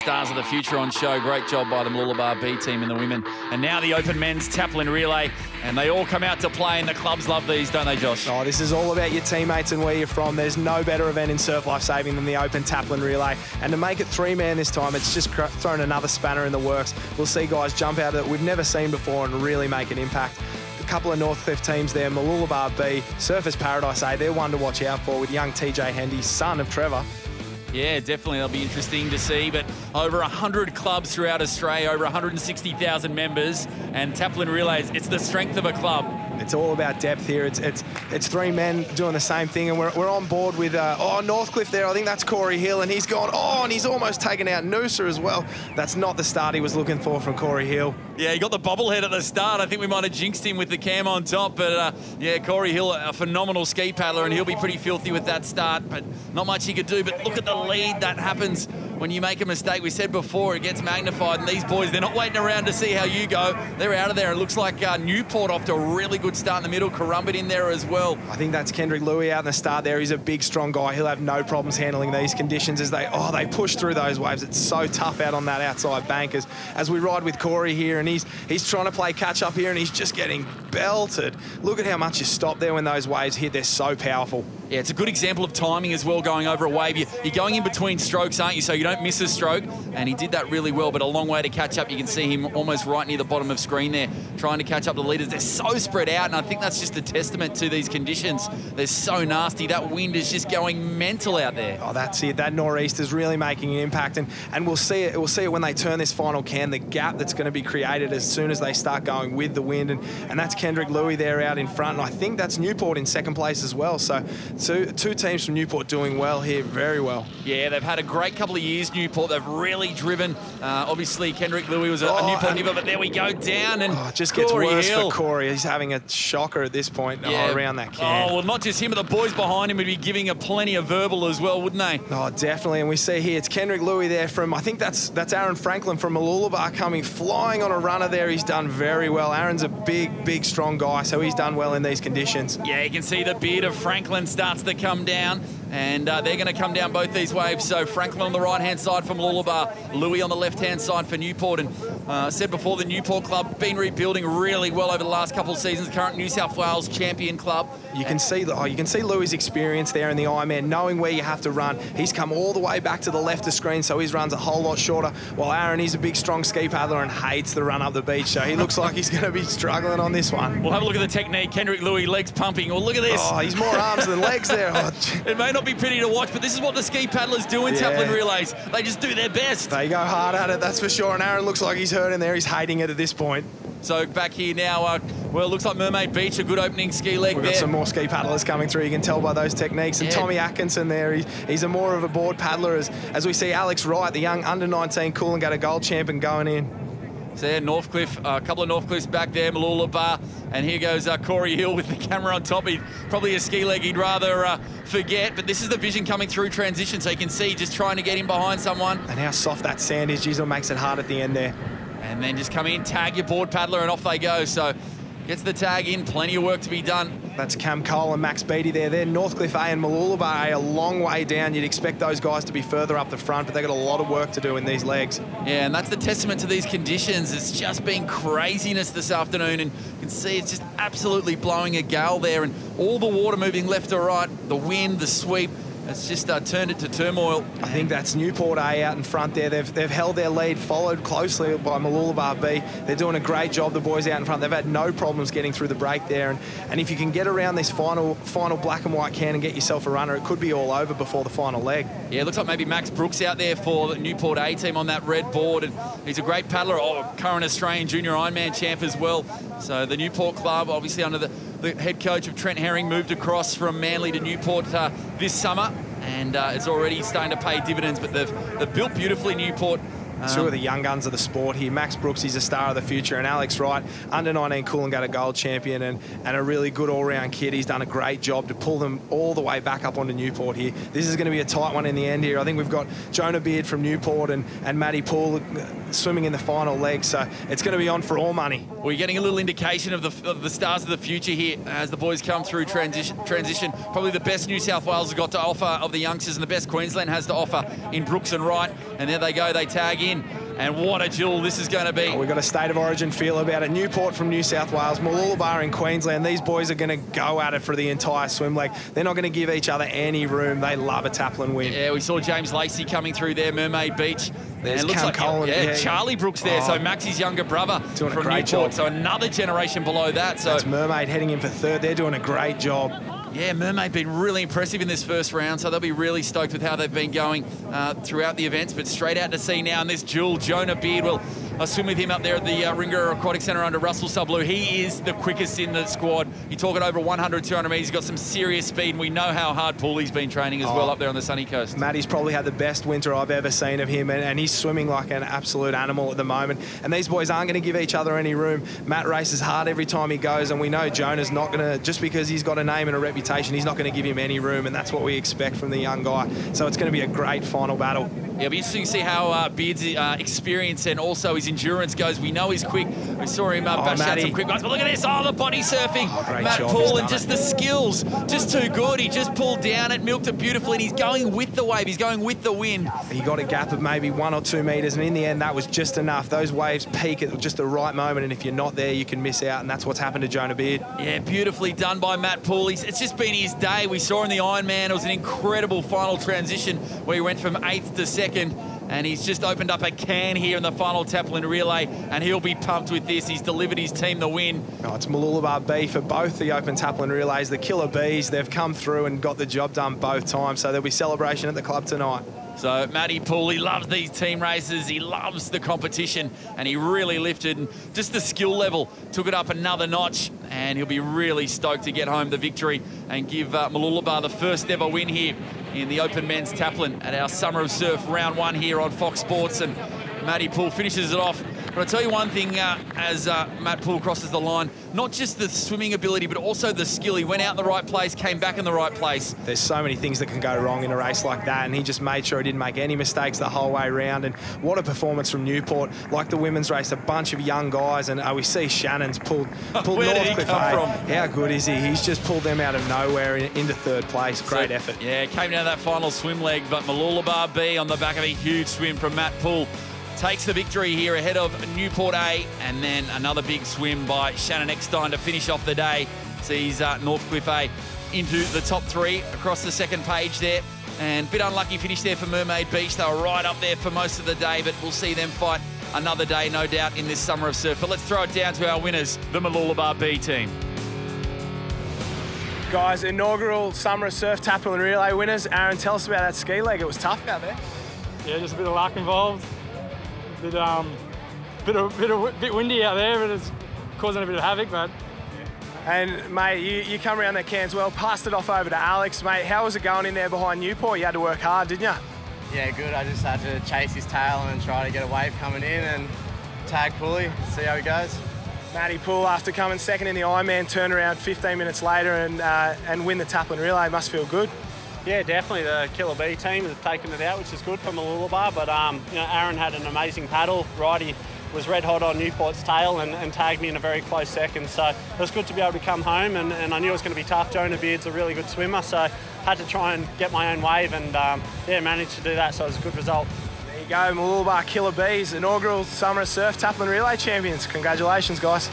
Stars of the future on show. Great job by the Mooloolaba B team and the women. And now the open men's Taplin relay. And they all come out to play, and the clubs love these, don't they, Josh? Oh, this is all about your teammates and where you're from. There's no better event in surf life saving than the open Taplin relay. And to make it three-man this time, it's just thrown another spanner in the works. We'll see guys jump out that we've never seen before and really make an impact. A couple of Northcliffe teams there, Mooloolaba B, Surfers Paradise A, they're one to watch out for with young TJ Hendy, son of Trevor. Yeah, definitely. That'll be interesting to see. But over 100 clubs throughout Australia, over 160,000 members, and Taplin Relays, it's the strength of a club. It's all about depth here. It's three men doing the same thing, and we're on board with Northcliffe there. I think that's Corey Hill, and he's gone. Oh, and he's almost taken out Noosa as well. That's not the start he was looking for from Corey Hill. Yeah, he got the bobblehead at the start. I think we might have jinxed him with the cam on top, but yeah, Corey Hill, a phenomenal ski paddler, and he'll be pretty filthy with that start, but not much he could do. But look at the lead that happens when you make a mistake. We said before, it gets magnified, and these boys, they're not waiting around to see how you go. They're out of there. It looks like Newport off to a really good start in the middle. Karumbit in there as well. I think that's Kendrick Louis out in the start there. He's a big, strong guy. He'll have no problems handling these conditions as they push through those waves. It's so tough out on that outside bank as we ride with Corey here, and he's trying to play catch up here, and he's just getting belted. Look at how much you stop there when those waves hit. They're so powerful. Yeah, it's a good example of timing as well, going over a wave. You're going in between strokes, aren't you? So you don't miss a stroke, and he did that really well, but a long way to catch up. You can see him almost right near the bottom of screen there, trying to catch up the leaders. They're so spread out, and I think that's just a testament to these conditions. They're so nasty. That wind is just going mental out there. Oh, that's it. That nor'east is really making an impact, and we'll see it. We'll see it when they turn this final can, the gap that's going to be created as soon as they start going with the wind, and that's Kendrick Louis there out in front, and I think that's Newport in second place as well. So two teams from Newport doing well here, very well. Yeah, they've had a great couple of years, Newport. They've really driven. Obviously, Kendrick Louis was a Newport nipper, but there we go, down. And it just gets worse for Corey. He's having a shocker at this point around that can. Oh, well, not just him, but the boys behind him would be giving a plenty of verbal as well, wouldn't they? Oh, definitely. And we see here, it's Kendrick Louis there from, I think that's Aaron Franklin from Mooloolaba coming, flying on a runner there. He's done very well. Aaron's a big, strong guy, so he's done well in these conditions. Yeah, you can see the beard of Franklin starts to come down, and they're going to come down both these waves. So Franklin on the right-hand side from Mooloolaba, Louis on the left-hand side for Newport. And I said before, the Newport club been rebuilding really well over the last couple of seasons. Current New South Wales champion club. You can see Louis' experience there in the Ironman, knowing where you have to run. He's come all the way back to the left of screen, so his run's a whole lot shorter. While Aaron, he's a big, strong ski paddler and hates the run up the beach, so he looks like he's going to be struggling on this one. We'll have a look at the technique. Kendrick Louis, legs pumping. Well, look at this. Oh, he's more arms than legs there. Oh. It may not be pretty to watch, but this is what the ski paddlers do in Taplin relays. They just do their best. They go hard at it, that's for sure. And Aaron looks like he's hurt in there. He's hating it at this point. So back here now, well, it looks like Mermaid Beach, a good opening ski leg there. We've got some more ski paddlers coming through. You can tell by those techniques. And Tommy Atkinson there, he's a more of a board paddler as we see Alex Wright, the young under-19 Coolangatta gold champion, going in. So yeah, Northcliffe, a couple of Northcliffes back there, Mooloolaba, and here goes Corey Hill with the camera on top. Probably a ski leg he'd rather forget, but this is the vision coming through transition, so you can see just trying to get in behind someone. And how soft that sand is, geez, it makes it hard at the end there. And then just come in, tag your board paddler, and off they go. So gets the tag in, plenty of work to be done. That's Cam Cole and Max Beattie there. They're Northcliffe A and Mooloolaba A, a long way down. You'd expect those guys to be further up the front, but they've got a lot of work to do in these legs. Yeah, and that's the testament to these conditions. It's just been craziness this afternoon, and you can see it's just absolutely blowing a gale there, and all the water moving left to right, the wind, the sweep. It's just turned it to turmoil. I think that's Newport A out in front there. They've held their lead, followed closely by Mooloolaba B. They're doing a great job, the boys out in front. They've had no problems getting through the break there. And if you can get around this final black and white can and get yourself a runner, it could be all over before the final leg. Yeah, it looks like maybe Max Brooks out there for the Newport A team on that red board. And he's a great paddler, current Australian junior Ironman champ as well. So the Newport club, obviously under the head coach of Trent Herring, moved across from Manly to Newport this summer, and it's already starting to pay dividends, but they've built beautifully, Newport. Two of the young guns of the sport here. Max Brooks, he's a star of the future, and Alex Wright, under-19 Coolangatta gold champion, and a really good all-round kid. He's done a great job to pull them all the way back up onto Newport here. This is going to be a tight one in the end here. I think we've got Jonah Beard from Newport and Matty Poole swimming in the final leg, so it's going to be on for all money. We're getting a little indication of the stars of the future here as the boys come through transition. Probably the best New South Wales has got to offer of the youngsters and the best Queensland has to offer in Brooks and Wright. And there they go, they tag in. And what a duel this is going to be. Oh, we've got a state of origin feel about it. Newport from New South Wales, Mooloolaba in Queensland. These boys are going to go at it for the entire swim leg. They're not going to give each other any room. They love a Taplin win. Yeah, we saw James Lacey coming through there, Mermaid Beach. There's and it looks like Colin, Charlie Brooks there, so Maxie's younger brother doing from a great Newport. job. So another generation below that. So that's Mermaid heading in for third. They're doing a great job. Yeah, Mermaid been really impressive in this first round, so they'll be really stoked with how they've been going throughout the events. But straight out to sea now in this duel, Jonah Beard will swim with him up there at the Ringaroa Aquatic Centre under Russell Sublu. He is the quickest in the squad. You're talking over 100, 200 metres. He's got some serious speed, and we know how hard Pooley's been training as well up there on the sunny coast. Matty's probably had the best winter I've ever seen of him, and he's swimming like an absolute animal at the moment. And these boys aren't going to give each other any room. Matt races hard every time he goes, and we know Jonah's not going to, just because he's got a name and a reputation, he's not going to give him any room, and that's what we expect from the young guy. So it's going to be a great final battle. Yeah, it'll be interesting to see how Beard's experience and also his endurance goes. We know he's quick. We saw him bash out some quick ones. But look at this. Oh, the body surfing. Matt Poole, and just the skills. Just too good. He just pulled down it, milked it beautifully, and he's going with the wave. He's going with the wind. He got a gap of maybe 1 or 2 metres, and in the end, that was just enough. Those waves peak at just the right moment, and if you're not there, you can miss out, and that's what's happened to Jonah Beard. Yeah, beautifully done by Matt Poole. It's just been his day. We saw in the Ironman, it was an incredible final transition where he went from 8th to 2nd. And he's just opened up a can here in the final Taplin relay, and he'll be pumped with this. He's delivered his team the win. Oh, it's Mooloolaba B for both the Open Taplin relays. The Killer Bees, they've come through and got the job done both times, so there'll be celebration at the club tonight. So Matty Poole, he loves these team races, he loves the competition, and he really lifted, and just the skill level took it up another notch, and he'll be really stoked to get home the victory and give Mooloolaba the first ever win here in the Open Men's Taplin at our Summer of Surf round 1 here on Fox Sports, and Matty Poole finishes it off. But I'll tell you one thing, as Matt Poole crosses the line, not just the swimming ability, but also the skill. He went out in the right place, came back in the right place. There's so many things that can go wrong in a race like that, and he just made sure he didn't make any mistakes the whole way around. And what a performance from Newport. Like the women's race, a bunch of young guys, and we see Shannon's pulled Where did he come from? How good is he? He's just pulled them out of nowhere into third place. Great effort. Yeah, came down that final swim leg, but Mooloolaba B on the back of a huge swim from Matt Poole takes the victory here ahead of Newport A, and then another big swim by Shannon Eckstein to finish off the day. Sees Northcliffe A into the top 3 across the second page there. And a bit unlucky finish there for Mermaid Beach. They were right up there for most of the day, but we'll see them fight another day, no doubt, in this Summer of Surf. But let's throw it down to our winners, the Mooloolaba B team. Guys, inaugural Summer of Surf Taplin relay winners. Aaron, tell us about that ski leg. It was tough out there. Yeah, just a bit of luck involved. Bit windy out there, but it's causing a bit of havoc. But and mate, you come around that can as well. Passed it off over to Alex, mate. How was it going in there behind Newport? You had to work hard, didn't you? Yeah, good. I just had to chase his tail and try to get a wave coming in and tag Pulley, see how he goes. Matty Poole, after coming second in the Ironman, turn around 15 minutes later and win the Taplin relay. Must feel good. yeah, definitely the Killer B team has taken it out, which is good for Mooloolaba. But you know, Aaron had an amazing paddle. Righty was red hot on Newport's tail and tagged me in a very close second. So it was good to be able to come home, and I knew it was going to be tough. Jonah Beard's a really good swimmer, so had to try and get my own wave, and yeah, managed to do that. So it was a good result. There you go, Mooloolaba Killer Bees, inaugural Summer of Surf Taplin Relay champions. Congratulations, guys.